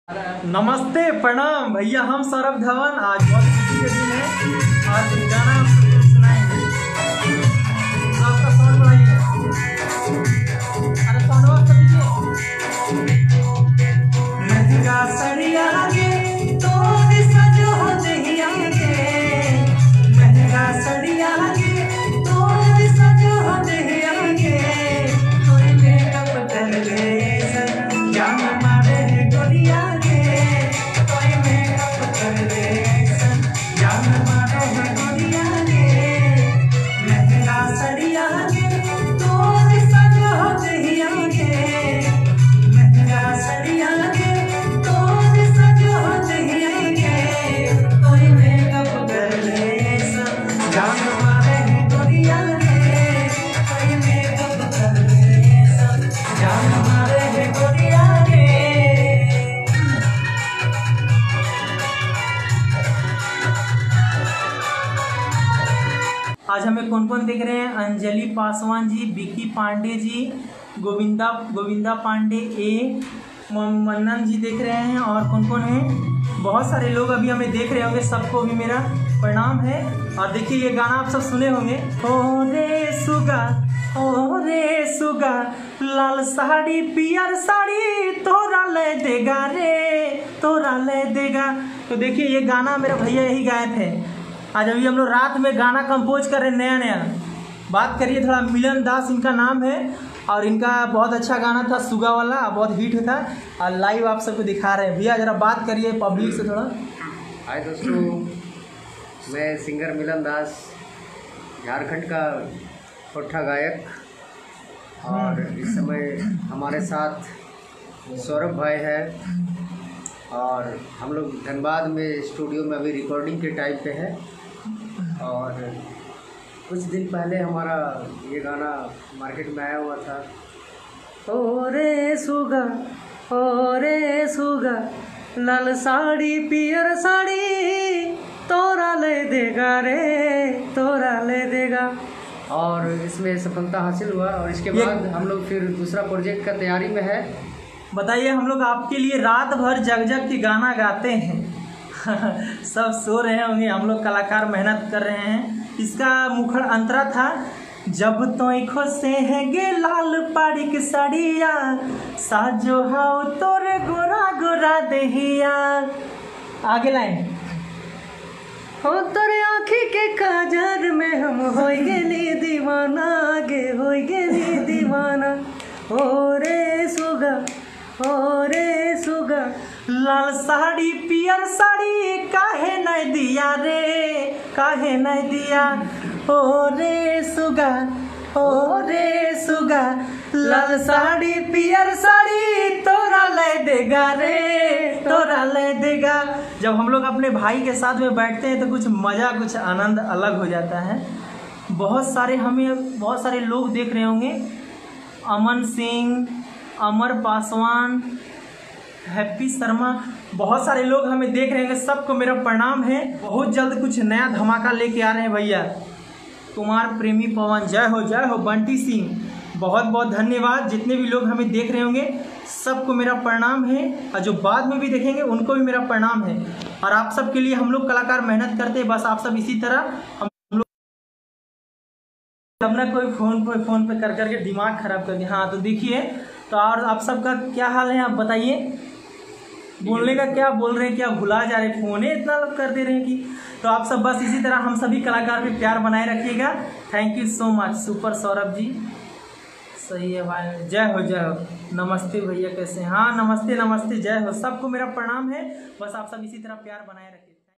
नमस्ते प्रणाम भैया, हम सौरभ धवन। आज बहुत खुशी के दिन है। आज गाना आप सबको सुनाएंगे। आपका साउंड बढ़ाइए। अरे साउंड आप महंगा सड़िया गे तो सजो दहिया गे, महंगा सड़िया गे तो सजो दहिया गे, कोई मेकअप कर ले जान मारे गोरिया गे, कोई मेकअप कर ले जान मारे गोरिया गे, महंगा सड़िया गे तो सजो दहिया गे, महंगा सड़िया गे तो सजो दहिया गे, कोई मेकअप कर ले जान मारे गोरिया गे, कोई मेकअप कर ले जान मारे गोरिया गे। आज हमें कौन कौन देख रहे हैं? अंजलि पासवान जी, विकी पांडे जी, गोविंदा पांडे, मन्नन जी देख रहे हैं। और कौन कौन है? बहुत सारे लोग अभी हमें देख रहे होंगे। सबको भी मेरा प्रणाम है। और देखिए, ये गाना आप सब सुने होंगे। ओ रे सुगा लाल साड़ी पियर साड़ी तोरा ले देगा रे, तोरा ले देगा। तो देखिए, ये गाना मेरा भैया यही गाए थे। आज अभी हम लोग रात में गाना कंपोज कर रहे हैं नया। बात करिए थोड़ा, मिलन दास इनका नाम है। और इनका बहुत अच्छा गाना था सुगा वाला, बहुत हिट था। और लाइव आप सबको दिखा रहे हैं। भैया जरा बात करिए पब्लिक से थोड़ा। हाय दोस्तों, मैं सिंगर मिलन दास, झारखंड का छोटा गायक। और इस समय हमारे साथ सौरभ भाई है। और हम लोग धनबाद में स्टूडियो में अभी रिकॉर्डिंग के टाइम पे है। और कुछ दिन पहले हमारा ये गाना मार्केट में आया हुआ था। ओ रे सुगा लाल साड़ी पियर साड़ी तोरा ले देगा रे, तोरा ले देगा। और इसमें सफलता हासिल हुआ। और इसके बाद हम लोग फिर दूसरा प्रोजेक्ट का तैयारी में है। बताइए, हम लोग आपके लिए रात भर जग जग के गाना गाते हैं। सब सो रहे होंगे, हम लोग कलाकार मेहनत कर रहे हैं। इसका मुखर अंतरा था, जब तो खुशे है गे लाल पाड़ी की साड़िया, साजो हाउ तोरे गोरा गोरा देहिया। आगे लाइन। हो तोरे आँखी के काजर में हम हो गेली दीवाना, गे हो गेली दीवाना। ओ रे सुगा लाल साड़ी पियर साड़ी काहे नहीं दिया रे, काहे नहीं दिया। ओ रे सुगा लाल साड़ी पियर साड़ी तोरा ले देगा रे, तोरा ले देगा। जब हम लोग अपने भाई के साथ में बैठते हैं तो कुछ मज़ा, कुछ आनंद अलग हो जाता है। बहुत सारे लोग देख रहे होंगे। अमन सिंह, अमर पासवान, हैप्पी शर्मा, बहुत सारे लोग हमें देख रहे हैं। सबको मेरा प्रणाम है। बहुत जल्द कुछ नया धमाका लेके आ रहे हैं भैया। कुमार प्रेमी पवन, जय हो बंटी सिंह, बहुत बहुत धन्यवाद। जितने भी लोग हमें देख रहे होंगे सबको मेरा प्रणाम है। और जो बाद में भी देखेंगे उनको भी मेरा प्रणाम है। और आप सब के लिए हम लोग कलाकार मेहनत करते हैं। बस आप सब इसी तरह हम लोग अपना कोई फ़ोन पे कर करके दिमाग खराब कर दिया। हाँ, तो देखिए, तो और आप सबका क्या हाल है? आप बताइए। बोलने का क्या बोल रहे हैं, क्या भुला जा रहे हैं? फ़ोन ही इतना लोग कर दे रहे हैं कि। तो आप सब बस इसी तरह हम सभी कलाकार पे प्यार बनाए रखिएगा। Thank you so much super Saurabh ji. सही है भाई, जय हो। नमस्ते भैया, कैसे हैं? हाँ, नमस्ते, जय हो। सबको मेरा प्रणाम है। बस आप सब इसी तरह प्यार बनाए रखिए।